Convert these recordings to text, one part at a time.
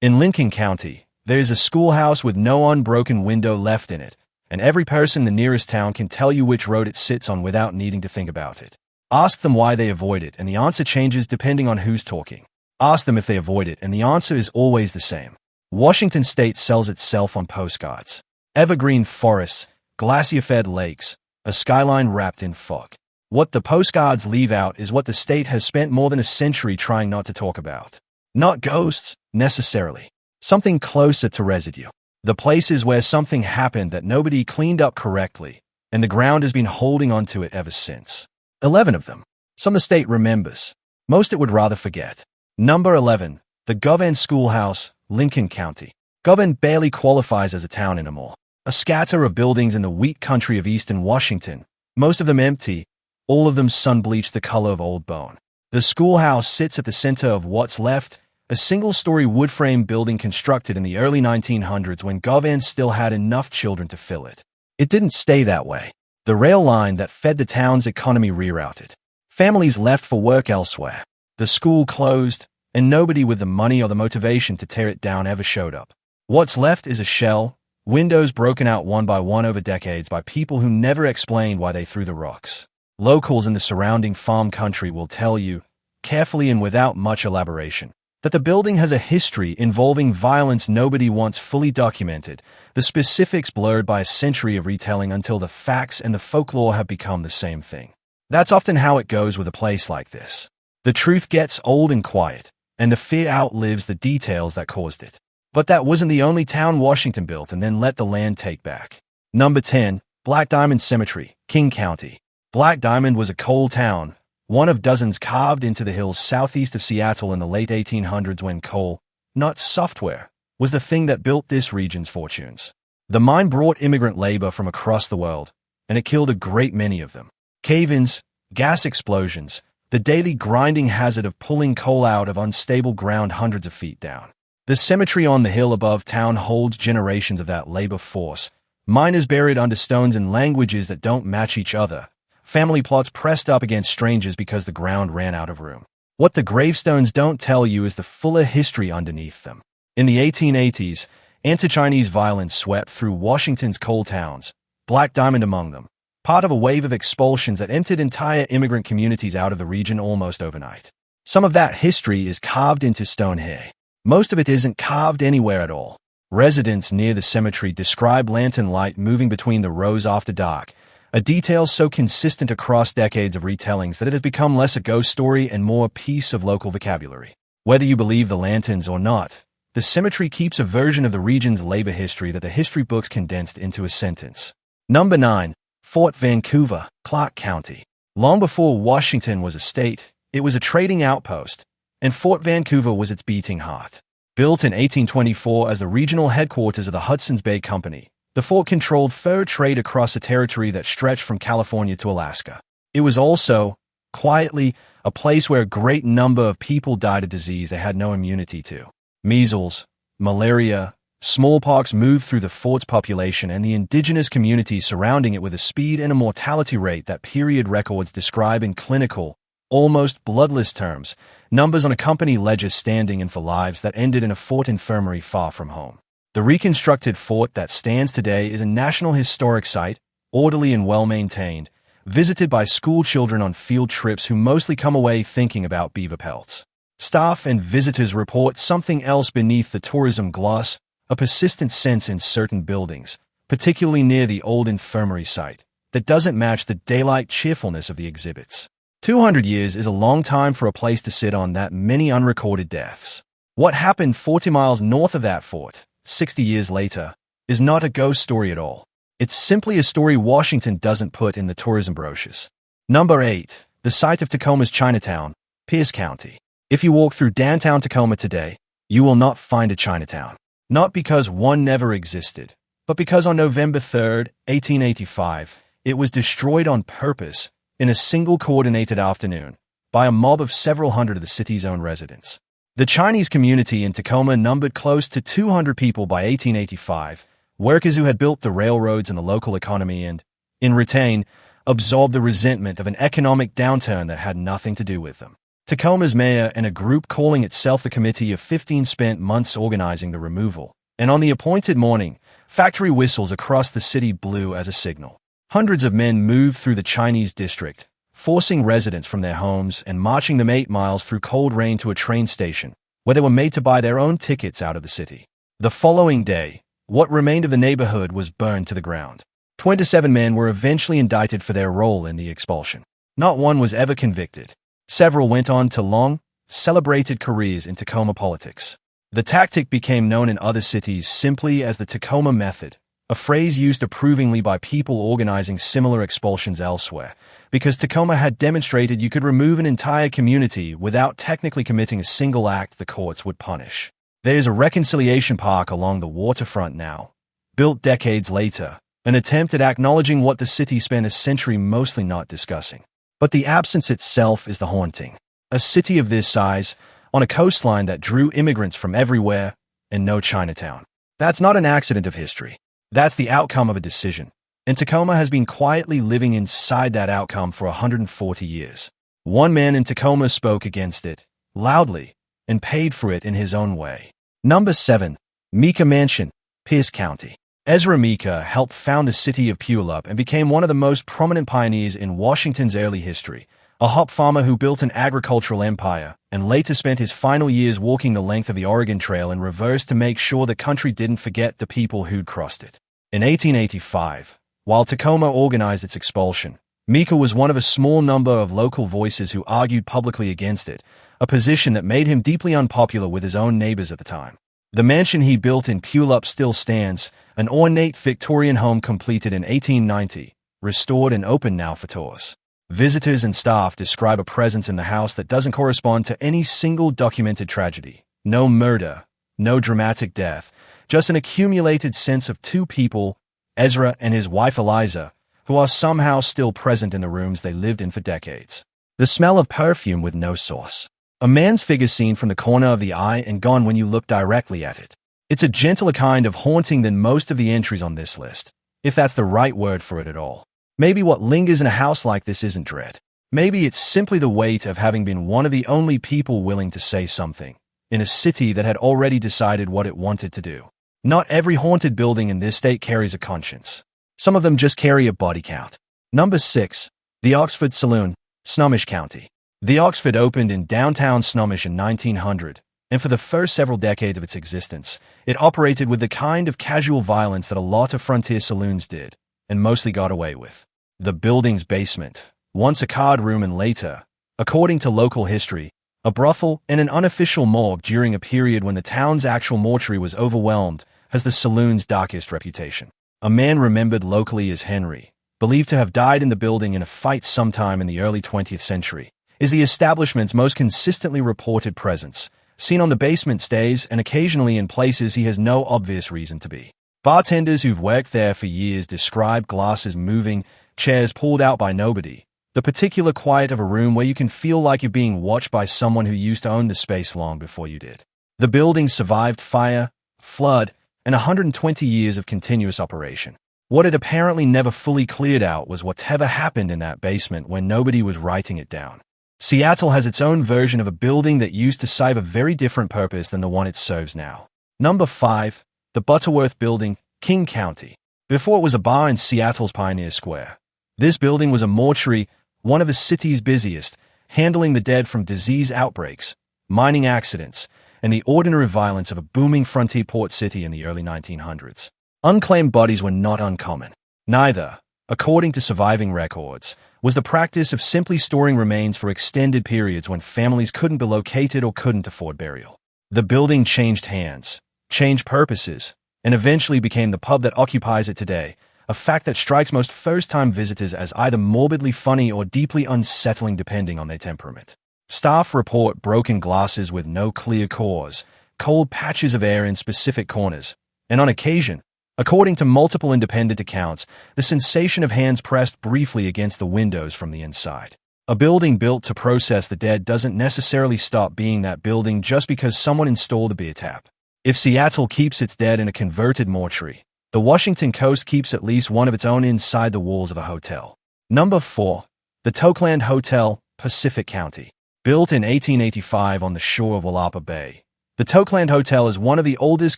In Lincoln County, there is a schoolhouse with no unbroken window left in it, and every person in the nearest town can tell you which road it sits on without needing to think about it. Ask them why they avoid it, and the answer changes depending on who's talking. Ask them if they avoid it, and the answer is always the same. Washington State sells itself on postcards. Evergreen forests, glacier-fed lakes, a skyline wrapped in fog. What the postcards leave out is what the state has spent more than a century trying not to talk about. Not ghosts, necessarily. Something closer to residue. The places where something happened that nobody cleaned up correctly, and the ground has been holding onto it ever since. 11 of them. Some the state remembers. Most it would rather forget. Number 11. The Govan Schoolhouse, Lincoln County. Govan barely qualifies as a town anymore. A scatter of buildings in the wheat country of eastern Washington, most of them empty, all of them sun-bleached the color of old bone. The schoolhouse sits at the center of what's left, a single-story wood-frame building constructed in the early 1900s when Govan still had enough children to fill it. It didn't stay that way. The rail line that fed the town's economy rerouted. Families left for work elsewhere. The school closed, and nobody with the money or the motivation to tear it down ever showed up. What's left is a shell, windows broken out one by one over decades by people who never explained why they threw the rocks. Locals in the surrounding farm country will tell you, carefully and without much elaboration, that the building has a history involving violence nobody wants fully documented, the specifics blurred by a century of retelling until the facts and the folklore have become the same thing. That's often how it goes with a place like this. The truth gets old and quiet, and the fear outlives the details that caused it. But that wasn't the only town Washington built and then let the land take back. Number 10. Black Diamond Cemetery, King County. Black Diamond was a coal town, one of dozens carved into the hills southeast of Seattle in the late 1800s when coal, not software, was the thing that built this region's fortunes. The mine brought immigrant labor from across the world, and it killed a great many of them. Cave-ins, gas explosions, the daily grinding hazard of pulling coal out of unstable ground hundreds of feet down. The cemetery on the hill above town holds generations of that labor force, miners buried under stones in languages that don't match each other, family plots pressed up against strangers because the ground ran out of room. What the gravestones don't tell you is the fuller history underneath them. In the 1880s, anti-Chinese violence swept through Washington's coal towns, Black Diamond among them, part of a wave of expulsions that emptied entire immigrant communities out of the region almost overnight. Some of that history is carved into stone here. Most of it isn't carved anywhere at all. Residents near the cemetery describe lantern light moving between the rows after dark, a detail so consistent across decades of retellings that it has become less a ghost story and more a piece of local vocabulary. Whether you believe the lanterns or not, the cemetery keeps a version of the region's labor history that the history books condensed into a sentence. Number 9. Fort Vancouver, Clark County. Long before Washington was a state, it was a trading outpost, and Fort Vancouver was its beating heart. Built in 1824 as the regional headquarters of the Hudson's Bay Company, the fort controlled fur trade across a territory that stretched from California to Alaska. It was also, quietly, a place where a great number of people died of disease they had no immunity to. Measles, malaria, smallpox moved through the fort's population and the indigenous communities surrounding it with a speed and a mortality rate that period records describe in clinical, almost bloodless terms, numbers on a company ledger standing in for lives that ended in a fort infirmary far from home. The reconstructed fort that stands today is a National Historic Site, orderly and well-maintained, visited by school children on field trips who mostly come away thinking about beaver pelts. Staff and visitors report something else beneath the tourism gloss, a persistent sense in certain buildings, particularly near the old infirmary site, that doesn't match the daylight cheerfulness of the exhibits. 200 years is a long time for a place to sit on that many unrecorded deaths. What happened 40 miles north of that fort, 60 years later, is not a ghost story at all. It's simply a story Washington doesn't put in the tourism brochures. Number 8. The site of Tacoma's Chinatown, Pierce County. If you walk through downtown Tacoma today, you will not find a Chinatown. Not because one never existed, but because on November 3, 1885, it was destroyed on purpose in a single coordinated afternoon by a mob of several hundred of the city's own residents. The Chinese community in Tacoma numbered close to 200 people by 1885, workers who had built the railroads and the local economy and, in return, absorbed the resentment of an economic downturn that had nothing to do with them. Tacoma's mayor and a group calling itself the Committee of 15 spent months organizing the removal, and on the appointed morning, factory whistles across the city blew as a signal. Hundreds of men moved through the Chinese district, forcing residents from their homes and marching them 8 miles through cold rain to a train station, where they were made to buy their own tickets out of the city. The following day, what remained of the neighborhood was burned to the ground. 27 men were eventually indicted for their role in the expulsion. Not one was ever convicted. Several went on to long, celebrated careers in Tacoma politics. The tactic became known in other cities simply as the Tacoma method, a phrase used approvingly by people organizing similar expulsions elsewhere, because Tacoma had demonstrated you could remove an entire community without technically committing a single act the courts would punish. There is a reconciliation park along the waterfront now, built decades later, an attempt at acknowledging what the city spent a century mostly not discussing. But the absence itself is the haunting. A city of this size, on a coastline that drew immigrants from everywhere, and no Chinatown. That's not an accident of history. That's the outcome of a decision. And Tacoma has been quietly living inside that outcome for 140 years. One man in Tacoma spoke against it, loudly, and paid for it in his own way. Number 7. Meeker Mansion, Pierce County. Ezra Meeker helped found the city of Puyallup and became one of the most prominent pioneers in Washington's early history, a hop farmer who built an agricultural empire and later spent his final years walking the length of the Oregon Trail in reverse to make sure the country didn't forget the people who'd crossed it. In 1885, while Tacoma organized its expulsion, Meeker was one of a small number of local voices who argued publicly against it, a position that made him deeply unpopular with his own neighbors at the time. The mansion he built in Puyallup still stands, an ornate Victorian home completed in 1890, restored and open now for tours. Visitors and staff describe a presence in the house that doesn't correspond to any single documented tragedy. No murder, no dramatic death, just an accumulated sense of two people, Ezra and his wife Eliza, who are somehow still present in the rooms they lived in for decades. The smell of perfume with no source. A man's figure seen from the corner of the eye and gone when you look directly at it. It's a gentler kind of haunting than most of the entries on this list, if that's the right word for it at all. Maybe what lingers in a house like this isn't dread. Maybe it's simply the weight of having been one of the only people willing to say something, in a city that had already decided what it wanted to do. Not every haunted building in this state carries a conscience. Some of them just carry a body count. Number 6. The Oxford Saloon, Snohomish County. The Oxford opened in downtown Snohomish in 1900, and for the first several decades of its existence, it operated with the kind of casual violence that a lot of frontier saloons did, and mostly got away with. The building's basement, once a card room and later, according to local history, a brothel and an unofficial morgue during a period when the town's actual mortuary was overwhelmed, has the saloon's darkest reputation. A man remembered locally as Henry, believed to have died in the building in a fight sometime in the early 20th century, is the establishment's most consistently reported presence, seen on the basement stays and occasionally in places he has no obvious reason to be. Bartenders who've worked there for years describe glasses moving, chairs pulled out by nobody, the particular quiet of a room where you can feel like you're being watched by someone who used to own the space long before you did. The building survived fire, flood, and 120 years of continuous operation. What it apparently never fully cleared out was whatever happened in that basement when nobody was writing it down. Seattle has its own version of a building that used to serve a very different purpose than the one it serves now. Number 5. The Butterworth Building, King County. Before it was a bar in Seattle's Pioneer Square, this building was a mortuary, one of the city's busiest, handling the dead from disease outbreaks, mining accidents, and the ordinary violence of a booming frontier port city in the early 1900s. Unclaimed bodies were not uncommon. Neither, according to surviving records, was the practice of simply storing remains for extended periods when families couldn't be located or couldn't afford burial. The building changed hands, changed purposes, and eventually became the pub that occupies it today, a fact that strikes most first-time visitors as either morbidly funny or deeply unsettling depending on their temperament. Staff report broken glasses with no clear cause, cold patches of air in specific corners, and on occasion, according to multiple independent accounts, the sensation of hands pressed briefly against the windows from the inside. A building built to process the dead doesn't necessarily stop being that building just because someone installed a beer tap. If Seattle keeps its dead in a converted mortuary, the Washington coast keeps at least one of its own inside the walls of a hotel. Number 4. The Tokeland Hotel, Pacific County. Built in 1885 on the shore of Walapa Bay, the Tokeland Hotel is one of the oldest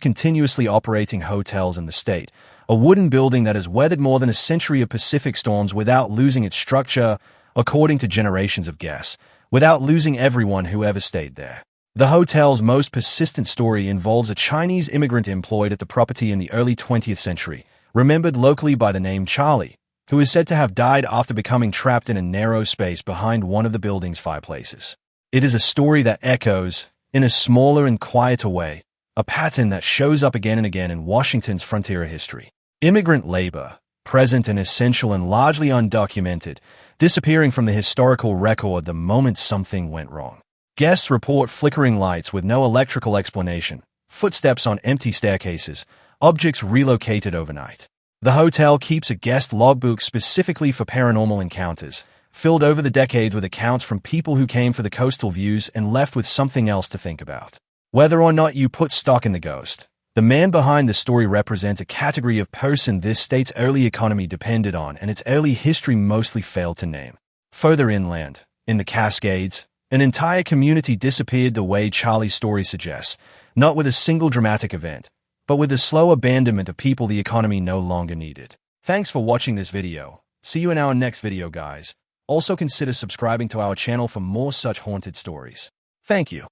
continuously operating hotels in the state, a wooden building that has weathered more than a century of Pacific storms without losing its structure, according to generations of guests, without losing everyone who ever stayed there. The hotel's most persistent story involves a Chinese immigrant employed at the property in the early 20th century, remembered locally by the name Charlie, who is said to have died after becoming trapped in a narrow space behind one of the building's fireplaces. It is a story that echoes, in a smaller and quieter way, a pattern that shows up again and again in Washington's frontier history. Immigrant labor, present and essential and largely undocumented, disappearing from the historical record the moment something went wrong. Guests report flickering lights with no electrical explanation, footsteps on empty staircases, objects relocated overnight. The hotel keeps a guest logbook specifically for paranormal encounters, filled over the decades with accounts from people who came for the coastal views and left with something else to think about. Whether or not you put stock in the ghost, the man behind the story represents a category of person this state's early economy depended on and its early history mostly failed to name. Further inland, in the Cascades, an entire community disappeared the way Charlie's story suggests, not with a single dramatic event, but with the slow abandonment of people the economy no longer needed. Thanks for watching this video. See you in our next video, guys. Also consider subscribing to our channel for more such haunted stories. Thank you.